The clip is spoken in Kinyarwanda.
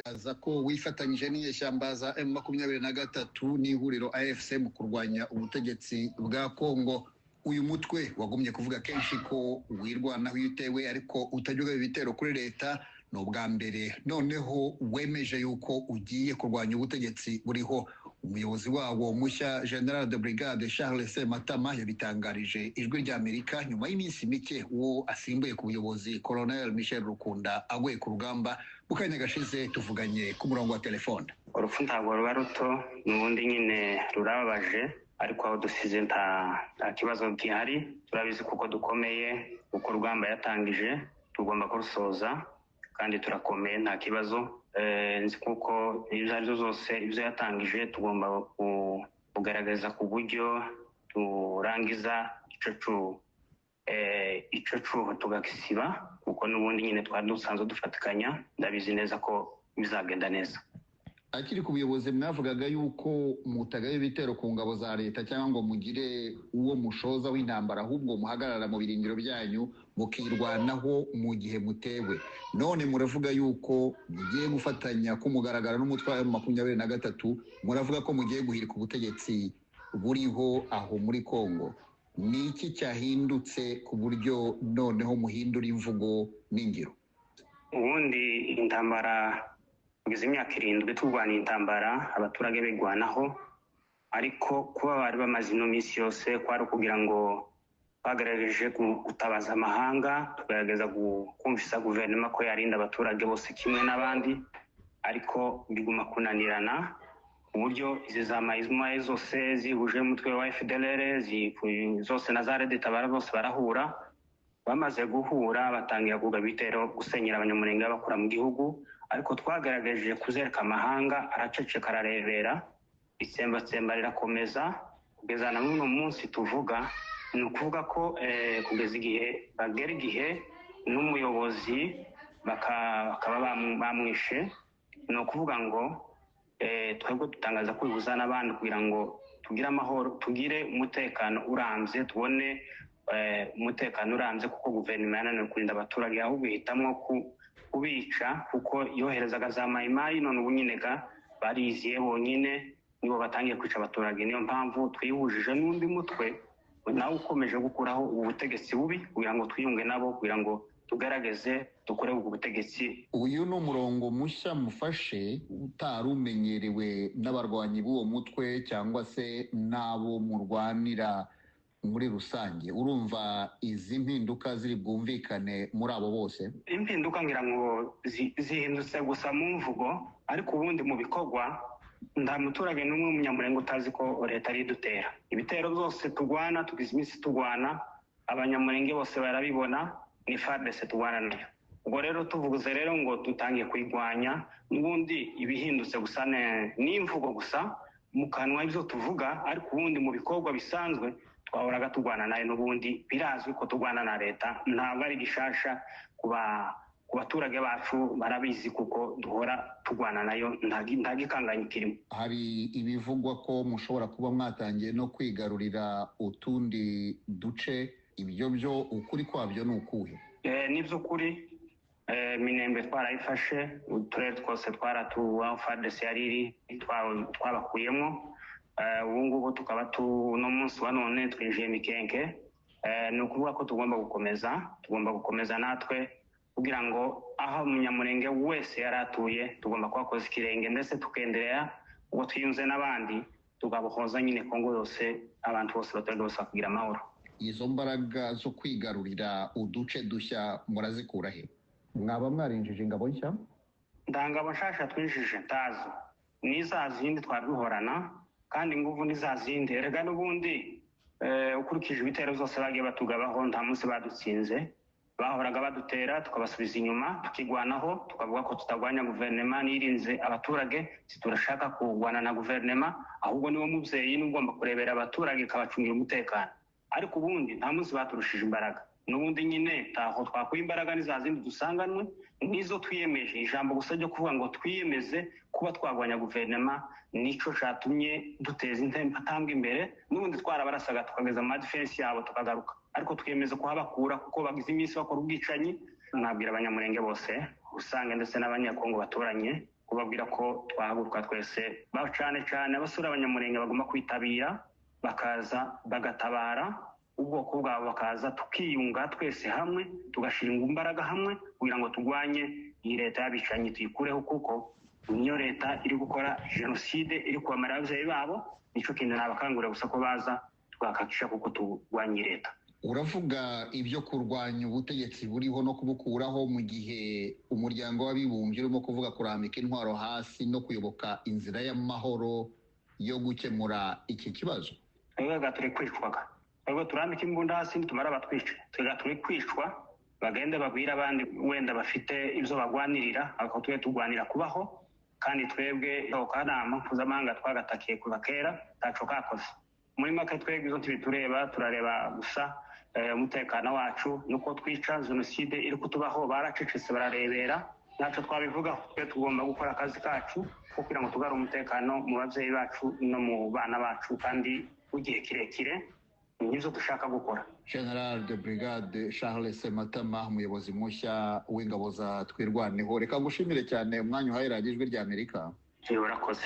aza ko wifatanyije n'inyeshyamba za M23 n'ihuriro AFC mu kurwanya ubutegetsi bwa Kongo. Uyu mutwe wagumye kuvuga kenshi ko wirwanaho utewe ariko utajya ibitero kuri leta no bwa mbere noneho wemeje yuko ugiye kurwanya ubutegetsi buriho. Umuyobozi wawo mushya General de Brigade Charles Matama yabitangarije ijwi rya Amerika nyuma y'iminsi mike uwo asimbuye ku buyobozi Colonel Michel Rukunda agwe ku rugamba. Mukanya gashize tuvuganye ku murongo wa telefone. Urupfu ntabwo ruba ruto n'ubundi nyine rurababaje, ariko aho dusize nta kibazo gihari. Turabizi kuko dukomeye, uko urugamba yatangije tugomba kurusoza kandi turakomeye nta kibazo. Nzi kuko ibyo ari byo zose ibyo yatangije tugomba kugaragaza ku buryo turangiza ico cuho tugakisiba, kuko n'ubundi nyine twari dusanzwe dufatikanya. Ndabizi neza ko bizagenda neza. Akiri ku buyobozi mwavugaga yuko mutagaye ibitero ku ngabo za leta cyangwa ngo mugire uwo mushoza w'intambara, ahubwo muhagarara mu birindiro byanyu mukirwanaho mu gihe mutewe. None muravuga yuko mugiye gufatanya kumugaragara n'umutwe wa M23, muravuga ko mugiye guhirika ubutegetsi buriho aho muri Kongo. Ni iki cyahindutse ku buryo noneho muhindura imvugo n'ingiro? Ubundi intambara tugeze imyaka 7 turwana intambara, abaturage begwanaho, ariko kuba bari bamaze ino minsi yose kwari kugira ngo bagerageje gutabaza amahanga, tugerageza kumvisa guverinoma ko yarinda abaturage bose kimwe n'abandi, ariko biguma kunanirana uburyo izi za maizma zose zihuje umutwe wa FDLR zose na za Tabara bose barahura. Bamaze guhura batangira kuga bitero gusenyera abanyamurenge bakura mu gihugu, ariko twagaragaje kuzereka amahanga araceceka ararebera. Itsembatsemba rirakomeza kugeza na n'uno munsi tuvuga. Ni ukuvuga ko kugeza igihe bagera igihe n'umuyobozi bakaba bamwishe. Ni ukuvuga ngo twebwe dutangaza kwibuza n'abandi kugira ngo tugire amahoro, tugire umutekano urambye, tubone umutekano urambye, kuko guverinoma yananiwe kurinda abaturage, ahubwo ihitamo kubica kuko yoherezaga za mayimayi. None ubu nyine bariziye bonyine nibo batangiye kwica abaturage. Niyo mpamvu twihujije n'undi mutwe nawe ukomeje gukuraho ubutegetsi bubi kugira ngo twiyunge nabo, kugira ngo tugaragaze dukore ubwo butegetsi. Uyu ni umurongo mushya mufashe utarumenyerewe n'abarwanyi b'uwo mutwe cyangwa se n'abo murwanira muri rusange. Urumva izi mpinduka ziri bwumvikane muri abo bose? Impinduka ngira ngo zihindutse gusa mu mvugo, ariko ubundi mu bikorwa nta muturage n'umwe w'umunyamurenge utazi ko leta ari dutera. Ibitero byose tugwana, tugize iminsi tugwana, abanyamurenge bose barabibona, ni FARDC tugwana nayo. Ubwo rero tuvuze rero ngo dutangiye kwigwanya, n'ubundi ibihindutse gusa n'imvugo gusa mu kanwa ibyo tuvuga, ariko ubundi mu bikorwa bisanzwe twahoraga tugwana nayo. N'ubundi birazwi ko tugwana na leta, ntabwo ari gishasha ku baturage bacu, barabizi kuko duhora tugwana nayo, nta gikanganye kirimo. Hari ibivugwa ko mushobora kuba mwatangiye no kwigarurira utundi duce, ibyo byo ukuri kwabyo ni ukuhe? Ni by'ukuri. Minembe twarayifashe, uturere twose twaratuwa FARDC yariri twabakuyemo. Ubu ngubu tukaba no munsi wa none twinjiye Mikenke. Ni ukuvuga ko tugomba gukomeza natwe kugira ngo aho umunyamurenge wese yaratuye tugomba kuhakoza ikirenge, ndetse tukenderera ubwo twiyunze n'abandi tugabohoza nyine Kongo yose, abantu bose baturage bose bakagira amahoro. Izo mbaraga zo kwigarurira uduce dushya murazikura he? Mwaba mwarinjije ingabo nshya? Ndangabo nshasha twinjije ntazo, ni za zindi twaduhorana, kandi inguvu ni za zindi. Erega n'ubundi ukurikije ibitero byose bagiye batugabaho nta munsi badutsinze. Bahoraga badutera tukabasubiza inyuma, tukigwanaho, tukavuga ko tutagwanya guverinoma nirinze abaturage. Turashaka kugwana na guverinoma, ahubwo niwo mubyeyi n'ugomba kurebera abaturage kabacungira umutekano. Ariko ubundi nta munsi baturushije imbaraga. N'ubundi nyine taho twakuye imbaraga ni za zindi dusanganwe, nizo twiyemeje. Ijambo gusa ryo kuvuga ngo twiyemeze kuba twagwanya guverinoma nico catumye duteza intambwe imbere. N'ubundi twarabarasaga tukageza mu defense yabo tukagaruka, ariko twiyemeze kuhabakura kuko bagize iminsi bakora ubwicanyi. Nabwira abanyamurenge bose usange ndetse n'abanyakongo baturanye kubabwira ko twahaguruka twese cyane cyane abasore abanyamurenge bagomba kwitabira bakaza bagatabara ubwoko bwabo, bakaza tukiyunga twese hamwe tugashyira imbaraga hamwe kugira ngo turwanye iyi leta y'abicanyi tuyikureho, kuko niyo leta iri gukora jenoside, iri kubamara ababyeyi babo. Nicyo kintu nabakangurira gusa ko baza twakakisha kuko turwanye leta. Uravuga ibyo kurwanya ubutegetsi buriho no kubukuraho mu gihe umuryango w'abibumbye urimo kuvuga kurambika intwaro hasi no kuyoboka inzira y'amahoro yo gukemura iki kibazo. Twebwe turi kwicwaga, twebwe turambika imbunda hasi nitumara batwice, twebwe turi kwicwa, bagende babwira abandi wenda bafite ibyo bagwanirira, ariko twe turwanira kubaho. Kandi twebwe ako kanama mpuzamahanga twagatakiye kuva kera ntaco kakoze. Muri make twebwe izo tureba turareba gusa umutekano wacu nuko twica jenoside iri kutubaho, baracecetse bararebera, ntacyo twabivugaho. Twe tugomba gukora akazi kacu kugira ngo tugare umutekano mu babyeyi bacu no mu bana bacu, kandi ugiye kirekire nibyo dushaka gukora. General de Brigade Charles Sematama, umuyobozi mushya w'ingabo za Twirwaneho, reka ngushimire cyane umwanya uhaye radiyo Ijwi ry'Amerika. Urakoze.